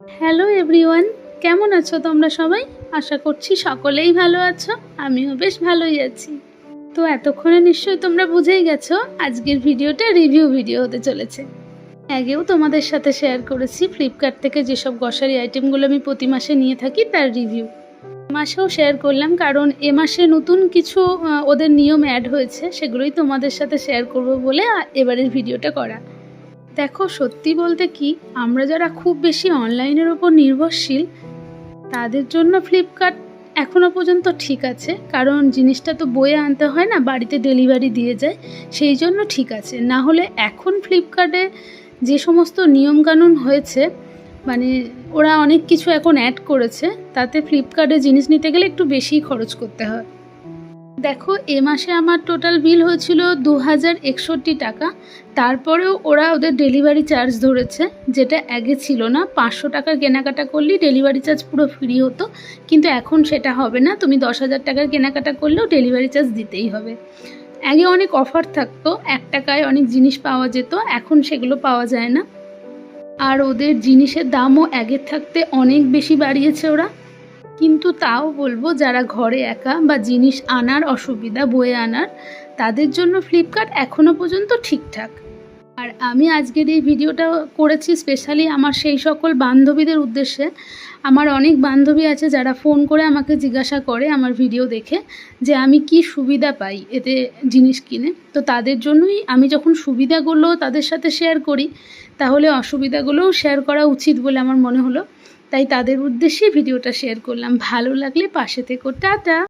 Hello everyone, কেমন আছো তোমরা সবাই? আশা করছি সকলেই ভালো আছো। আমিও বেশ ভালোই আছি। তো এতক্ষণে নিশ্চয়ই তোমরা বুঝেই গেছো আজকের ভিডিওটা রিভিউ ভিডিও হতে চলেছে। আগেও তোমাদের সাথে শেয়ার করেছি ফ্লিপকার্ট থেকে যেসব গ্রসারি আইটেমগুলো আমি প্রতি মাসে নিয়ে থাকি তার রিভিউ। মাসেও শেয়ার করলাম কারণ এ মাসে নতুন কিছু ওদের নিয়ম অ্যাড হয়েছে, সেগুলোই তোমাদের সাথে শেয়ার করব বলে এবারের ভিডিওটা করা। দেখো, সত্যি বলতে কি, আমরা যারা খুব বেশি অনলাইনের ওপর নির্ভরশীল তাদের জন্য ফ্লিপকার্ট এখনও পর্যন্ত ঠিক আছে, কারণ জিনিসটা তো বয়ে আনতে হয় না, বাড়িতে ডেলিভারি দিয়ে যায়, সেই জন্য ঠিক আছে। না হলে এখন ফ্লিপকার্টে যে সমস্ত নিয়মকানুন হয়েছে, মানে ওরা অনেক কিছু এখন অ্যাড করেছে, তাতে ফ্লিপকার্টে জিনিস নিতে গেলে একটু বেশিই খরচ করতে হয়। দেখো, এ মাসে আমার টোটাল বিল হয়েছিল 2061 টাকা। তারপরেও ওরা ওদের ডেলিভারি চার্জ ধরেছে, যেটা আগে ছিল না। 500 টাকার কেনাকাটা করলেই ডেলিভারি চার্জ পুরো ফ্রি হতো, কিন্তু এখন সেটা হবে না। তুমি 10,000 টাকার কেনাকাটা করলেও ডেলিভারি চার্জ দিতেই হবে। আগে অনেক অফার থাকতো, 1 টাকায় অনেক জিনিস পাওয়া যেত, এখন সেগুলো পাওয়া যায় না। আর ওদের জিনিসের দামও আগের থাকতে অনেক বেশি বাড়িয়েছে ওরা। কিন্তু তাও বলবো, যারা ঘরে একা বা জিনিস আনার অসুবিধা বয়ে আনার, তাদের জন্য ফ্লিপকার্ট এখনও পর্যন্ত ঠিকঠাক। আর আমি আজকের এই ভিডিওটা করেছি স্পেশালি আমার সেই সকল বান্ধবীদের উদ্দেশ্যে। আমার অনেক বান্ধবী আছে যারা ফোন করে আমাকে জিজ্ঞাসা করে আমার ভিডিও দেখে যে আমি কি সুবিধা পাই এতে জিনিস কিনে। তো তাদের জন্যই আমি যখন সুবিধাগুলো তাদের সাথে শেয়ার করি, তাহলে অসুবিধাগুলোও শেয়ার করা উচিত বলে আমার মনে হলো। তাই তাদের উদ্দেশ্যে ভিডিওটা শেয়ার করলাম। ভালো লাগলে পাশে থেকো। টাটা।